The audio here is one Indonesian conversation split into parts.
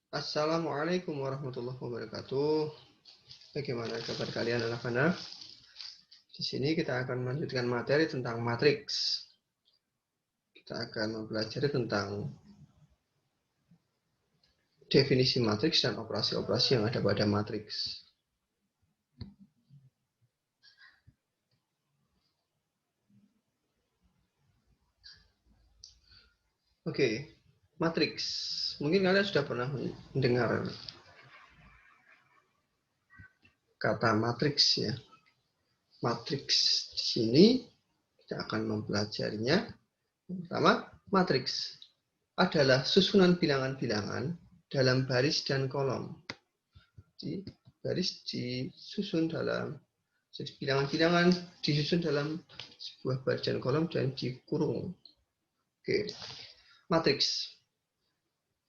Assalamualaikum warahmatullahi wabarakatuh. Bagaimana kabar kalian anak-anak? Di sini kita akan melanjutkan materi tentang matriks. Kita akan mempelajari tentang definisi matriks dan operasi-operasi yang ada pada matriks. Oke, matriks. Mungkin kalian sudah pernah mendengar kata matriks ya. Matriks di sini kita akan mempelajarinya. Pertama, matriks adalah susunan bilangan-bilangan dalam baris dan kolom. Di baris disusun dalam, jadi bilangan-bilangan disusun dalam sebuah baris dan kolom dan dikurung. Oke, matriks.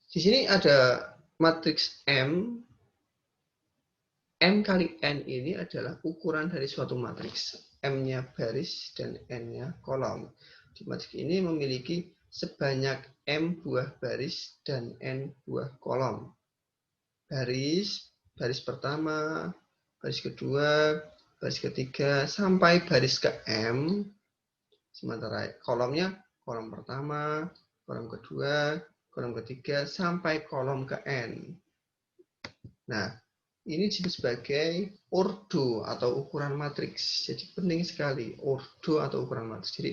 Di sini ada matriks M. M kali N ini adalah ukuran dari suatu matriks. M-nya baris dan N-nya kolom. Di matriks ini memiliki sebanyak M buah baris dan N buah kolom. Baris pertama, baris kedua, baris ketiga, sampai baris ke M. Sementara kolomnya, kolom pertama, kolom kedua, kolom ketiga, sampai kolom ke N. Nah, ini disebut sebagai ordo atau ukuran matriks. Jadi penting sekali, ordo atau ukuran matriks. Jadi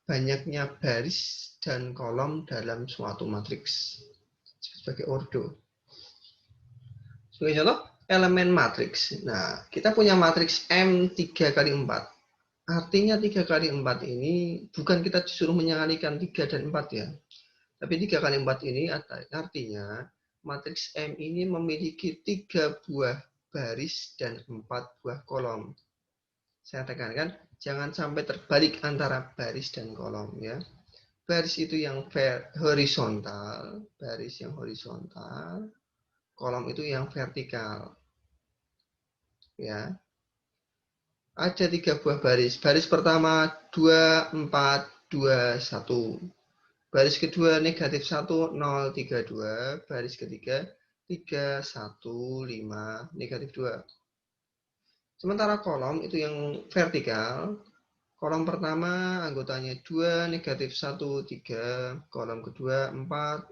banyaknya baris dan kolom dalam suatu matriks. Disebut sebagai ordo. Sebagai contoh, elemen matriks. Nah, kita punya matriks M 3 kali 4. Artinya 3 kali 4 ini bukan kita disuruh menyalikan 3 dan 4 ya. Tapi 3 kali 4 ini artinya matriks M ini memiliki 3 buah baris dan 4 buah kolom. Saya tekankan, jangan sampai terbalik antara baris dan kolom ya. Baris itu yang horizontal, baris yang horizontal, kolom itu yang vertikal. Ya. Ada 3 buah baris. Baris pertama 2, 4, 2, 1. Baris kedua negatif 1, 0, 3, 2. Baris ketiga 3, 1, 5, negatif 2. Sementara kolom itu yang vertikal. Kolom pertama anggotanya 2, negatif 1, 3. Kolom kedua 4,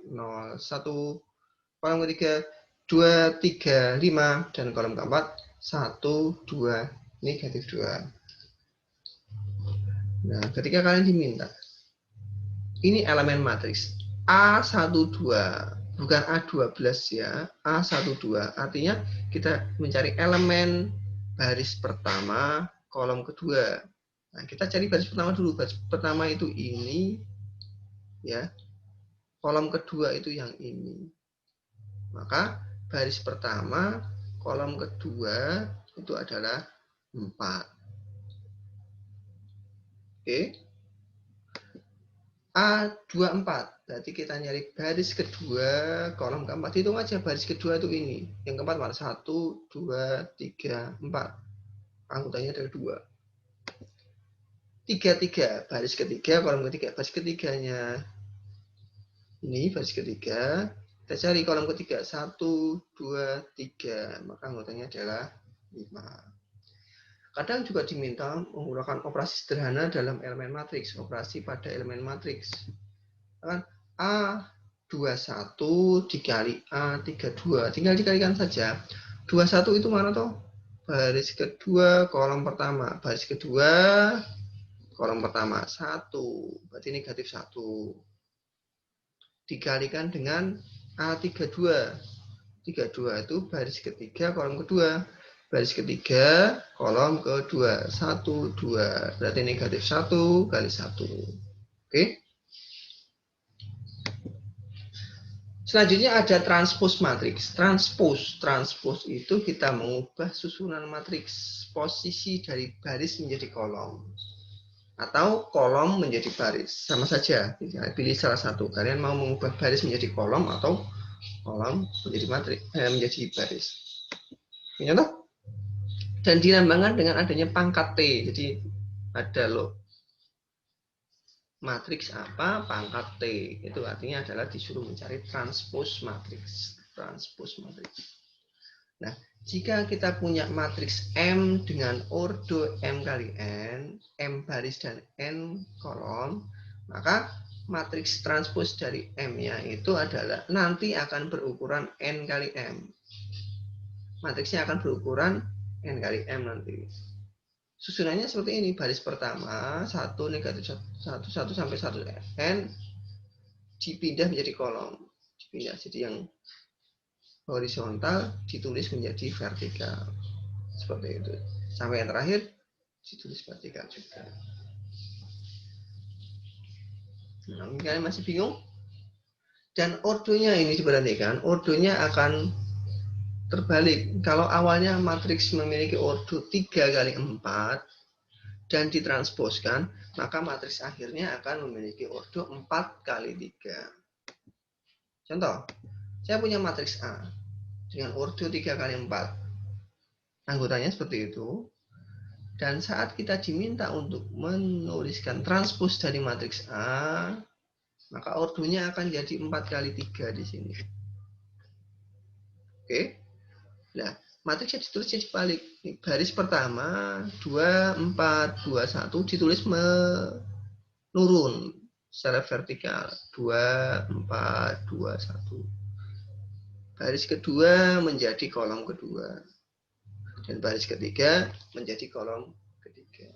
0, 1. Kolom ketiga 2, 3, 5. Dan kolom keempat 1, 2, negatif 2. Nah, ketika kalian diminta, ini elemen matriks A12, bukan A12 ya, A12. Artinya kita mencari elemen baris pertama, kolom kedua. Nah, kita cari baris pertama dulu. Baris pertama itu ini, ya. Kolom kedua itu yang ini. Maka baris pertama, kolom kedua itu adalah 4. Oke. A24. Berarti kita nyari baris kedua, kolom keempat. Hitung aja baris kedua itu ini. Yang keempat mana? 1, 2, 3, 4. Anggotanya ada 2. 3, 3. Baris ketiga, kolom ketiga. Baris ketiganya ini, baris ketiga. Kita cari kolom ketiga. 1, 2, 3. Maka anggotanya adalah 5. Kadang juga diminta menggunakan operasi sederhana dalam elemen matriks. Operasi pada elemen matriks. Kan A21 dikali A32. Tinggal dikalikan saja. 21 itu mana toh? Baris kedua, kolom pertama. Baris kedua, kolom pertama. 1. Berarti negatif 1. Dikalikan dengan A32. 32 itu baris ketiga, kolom kedua. Baris ketiga, kolom kedua. 1, 2. Berarti negatif 1 kali 1. Oke. Selanjutnya ada transpose matriks. Transpose itu kita mengubah susunan matriks, posisi dari baris menjadi kolom, atau kolom menjadi baris. Sama saja, pilih salah satu. Kalian mau mengubah baris menjadi kolom atau kolom menjadi matriks, menjadi baris. Contoh, dan dilambangkan dengan adanya pangkat T. Jadi ada loh, matriks apa, pangkat T. Itu artinya adalah disuruh mencari transpose matriks. transpose matriks. Nah, jika kita punya matriks M dengan ordo M kali N, M baris dan N kolom, maka matriks transpose dari M-nya itu adalah nanti akan berukuran N kali M. Matriksnya akan berukuran N kali M nanti. Susunannya seperti ini, baris pertama 1 negatif 1 sampai 1 N dipindah menjadi kolom. Dipindah jadi yang horizontal ditulis menjadi vertikal. Seperti itu. Sampai yang terakhir ditulis vertikal juga. Nah, kalian masih bingung? Dan ordonya ini diperhatikan, ordonya akan terbalik. Kalau awalnya matriks memiliki ordo 3 kali 4 dan ditransposkan, maka matriks akhirnya akan memiliki ordo 4 kali 3. Contoh, saya punya matriks A dengan ordo 3 kali 4. Anggotanya seperti itu. Dan saat kita diminta untuk menuliskan transpose dari matriks A, maka ordonya akan jadi 4 kali 3 di sini. Oke. Nah, matriksnya ditulis jadi balik. Baris pertama 2, 4, 2, 1 ditulis menurun secara vertikal. 2, 4, 2, 1. Baris kedua menjadi kolom kedua. Dan baris ketiga menjadi kolom ketiga.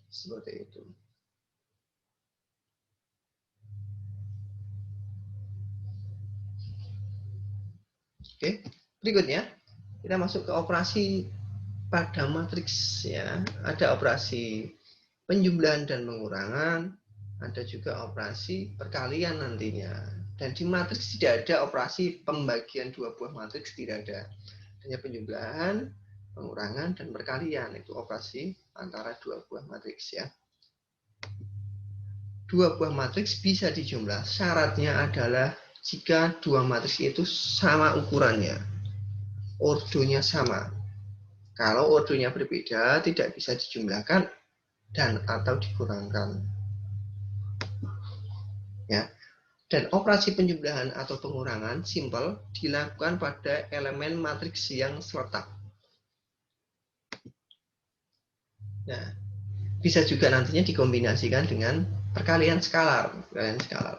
Seperti itu. Oke, berikutnya kita masuk ke operasi pada matriks ya. Ada operasi penjumlahan dan pengurangan, ada juga operasi perkalian nantinya. Dan di matriks tidak ada operasi pembagian dua buah matriks, tidak ada. Hanya penjumlahan, pengurangan, dan perkalian. Itu operasi antara dua buah matriks ya. Dua buah matriks bisa dijumlah. Syaratnya adalah jika dua matriks itu sama ukurannya, ordonya sama. Kalau ordonya berbeda, tidak bisa dijumlahkan dan atau dikurangkan. Ya. Dan operasi penjumlahan atau pengurangan simpel dilakukan pada elemen matriks yang seletak. Nah, bisa juga nantinya dikombinasikan dengan perkalian skalar.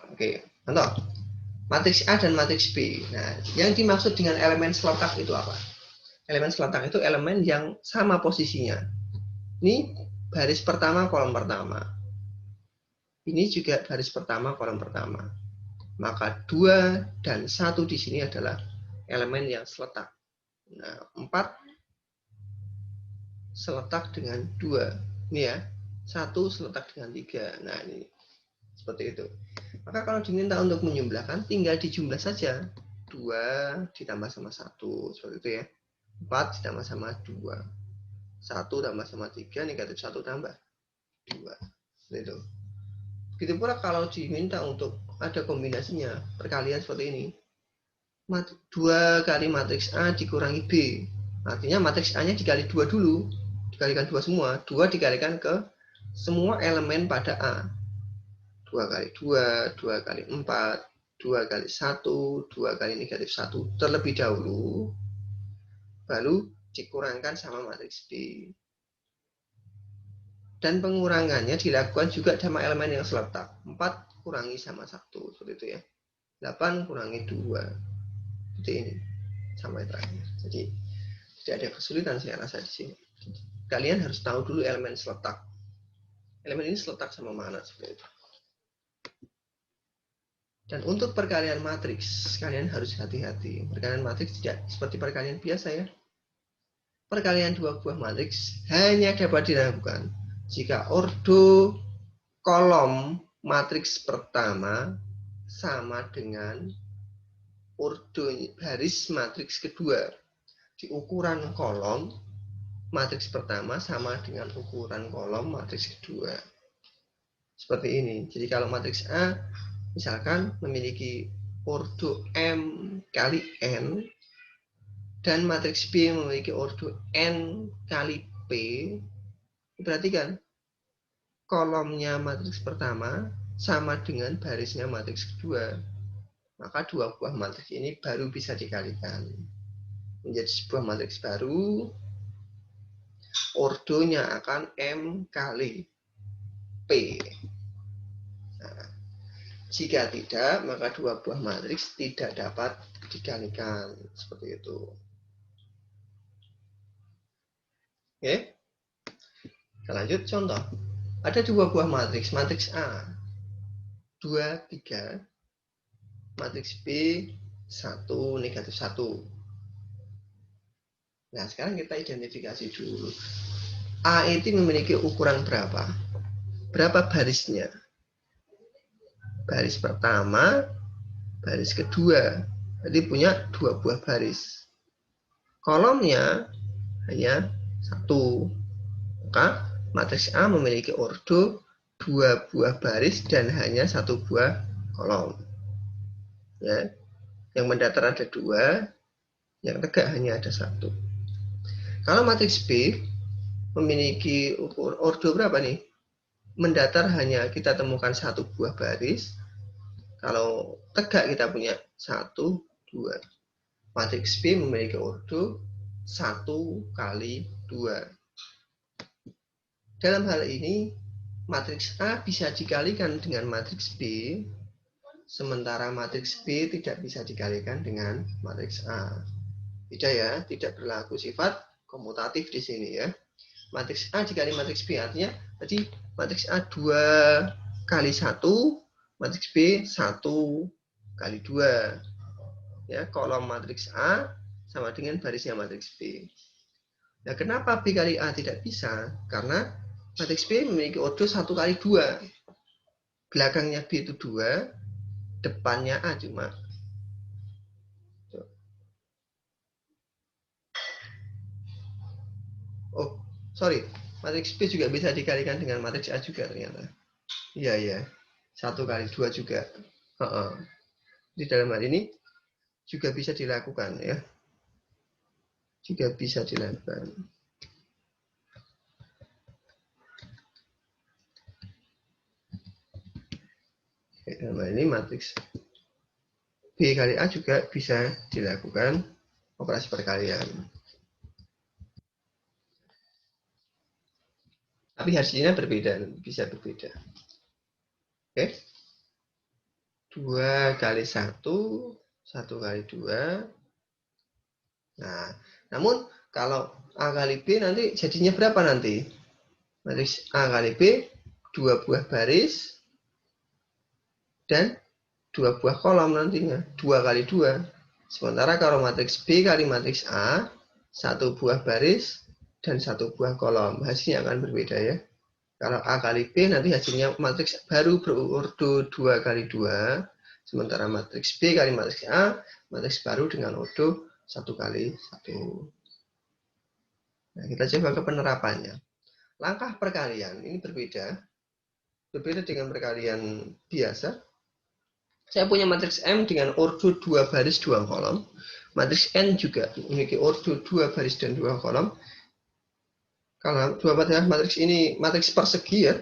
Oke, contoh. Matriks A dan matriks B. Nah, yang dimaksud dengan elemen seletak itu apa? Elemen seletak itu elemen yang sama posisinya. Ini baris pertama, kolom pertama. Ini juga baris pertama, kolom pertama. Maka 2 dan 1 di sini adalah elemen yang seletak. Nah, 4 seletak dengan 2. Ini ya, 1 seletak dengan 3. Nah, ini seperti itu. Maka kalau diminta untuk menjumlahkan, tinggal dijumlah saja. 2 ditambah sama 1. Seperti itu ya. 4 ditambah sama 2. 1 tambah sama 3, negatif 1 tambah 2. Seperti itu. Begitu pula kalau diminta untuk ada kombinasinya, perkalian seperti ini. 2 kali matriks A dikurangi B. Artinya matriks A-nya dikali 2 dulu. Dikalikan 2 semua. 2 dikalikan ke semua elemen pada A. 2 kali 2, 2 kali 4, 2 kali 1, 2 kali negatif 1 terlebih dahulu. Baru dikurangkan sama matriks B. Dan pengurangannya dilakukan juga sama elemen yang seletak. 4 kurangi sama 1. Seperti itu ya. 8 kurangi 2. Seperti ini. Sampai terakhir. Jadi tidak ada kesulitan saya rasa di sini. Kalian harus tahu dulu elemen seletak. Elemen ini seletak sama mana seperti itu. Dan untuk perkalian matriks, kalian harus hati-hati. Perkalian matriks tidak seperti perkalian biasa ya. Perkalian dua buah matriks hanya dapat dilakukan jika ordo kolom matriks pertama sama dengan ordo baris matriks kedua. Di ukuran kolom matriks pertama sama dengan ukuran kolom matriks kedua. Seperti ini. Jadi kalau matriks A misalkan memiliki ordo M kali N dan matriks B memiliki ordo N kali P, perhatikan kolomnya matriks pertama sama dengan barisnya matriks kedua. maka dua buah matriks ini baru bisa dikalikan menjadi sebuah matriks baru. Ordonya akan M kali P. Nah, jika tidak, maka dua buah matriks tidak dapat dikalikan. Seperti itu. Oke. Kita lanjut contoh. Ada dua buah matriks. Matriks A 2, 3. Matriks B 1, negatif 1. Nah, sekarang kita identifikasi dulu. A itu memiliki ukuran berapa? Berapa barisnya? Baris pertama, baris kedua. Jadi punya dua buah baris. Kolomnya hanya 1. Maka matriks A memiliki ordo 2 buah baris dan hanya 1 buah kolom. Ya. Yang mendatar ada 2, yang tegak hanya ada 1. Kalau matriks B memiliki ordo berapa nih? Mendatar hanya kita temukan 1 buah baris. Kalau tegak kita punya 1, 2. Matriks B memiliki ordo 1 kali 2. Dalam hal ini, matriks A bisa dikalikan dengan matriks B, sementara matriks B tidak bisa dikalikan dengan matriks A. Tidak ya, tidak berlaku sifat komutatif di sini ya. Matriks A dikali matriks B artinya tadi matriks A 2 kali 1, matriks B 1 kali 2. Ya, kolom matriks A sama dengan barisnya matriks B. Nah, kenapa B kali A tidak bisa? Karena matriks B memiliki ordo 1 kali 2. Belakangnya B itu 2, depannya A cuma. Oh, sorry. Matriks B juga bisa dikalikan dengan matriks A juga ternyata. Iya, iya. 1 kali 2 juga. Di dalam hal ini juga bisa dilakukan ya. Juga bisa dilakukan. Dalam hal ini matriks B kali A juga bisa dilakukan operasi perkalian. Tapi hasilnya berbeda, bisa berbeda. Oke. 2 kali 1, 1 kali 2. Nah, namun kalau A kali B nanti jadinya berapa nanti? Matriks A kali B, 2 buah baris, dan 2 buah kolom nantinya. 2 kali 2. Sementara kalau matriks B kali matriks A, 1 buah baris, dan 1 buah kolom. Hasilnya akan berbeda ya. Kalau A kali B nanti hasilnya matriks baru berordo 2 kali 2. Sementara matriks B kali matriks A, matriks baru dengan ordo 1 kali 1. Nah, kita coba ke penerapannya. Langkah perkalian ini berbeda. Berbeda dengan perkalian biasa. Saya punya matriks M dengan ordo 2 baris 2 kolom. Matriks N juga memiliki ordo 2 baris dan 2 kolom. Kalau dua matriks ini matriks persegi ya.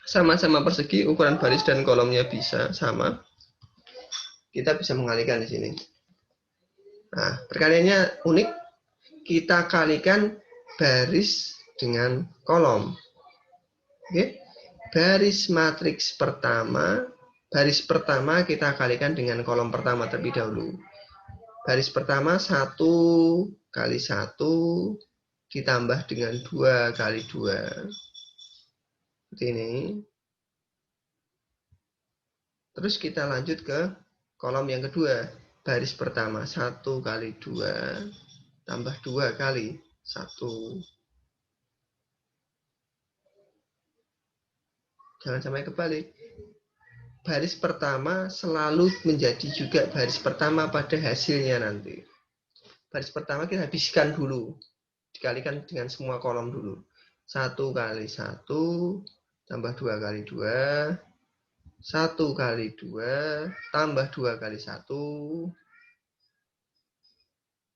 Sama-sama persegi, ukuran baris dan kolomnya bisa sama. Kita bisa mengalihkan di sini. Nah, perkaliannya unik. Kita kalikan baris dengan kolom. Oke. Baris matriks pertama, baris pertama kita kalikan dengan kolom pertama terlebih dahulu. Baris pertama 1 kali 1 ditambah dengan 2 kali 2. Seperti ini. Terus kita lanjut ke kolom yang kedua. Baris pertama 1 kali 2 tambah 2 kali 1. Jangan sampai kebalik. Baris pertama selalu menjadi juga baris pertama pada hasilnya nanti. Baris pertama kita habiskan dulu. Dikalikan dengan semua kolom dulu. 1 kali 1 tambah 2 kali 2. 1 kali 2 tambah 2 kali 1.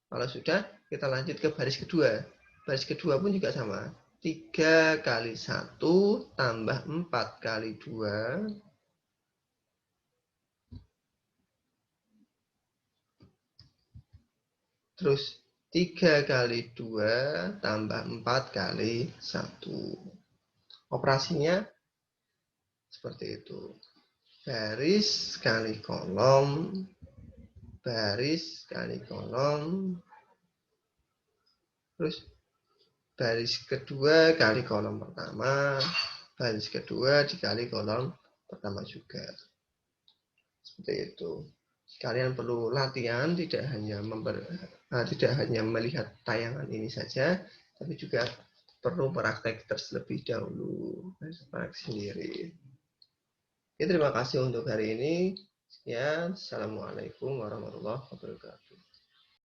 Kalau sudah, kita lanjut ke baris kedua. Baris kedua pun juga sama. 3 kali 1 tambah 4 kali 2 Terus 3 kali 2 tambah 4 kali 1. Operasinya seperti itu. Baris kali kolom, baris kali kolom, terus baris kedua kali kolom pertama, baris kedua dikali kolom pertama juga. Seperti itu. Kalian perlu latihan, tidak hanya melihat tayangan ini saja, tapi juga perlu praktek terlebih dahulu, praktek sendiri. Oke, terima kasih untuk hari ini. Sekian. Assalamualaikum warahmatullahi wabarakatuh.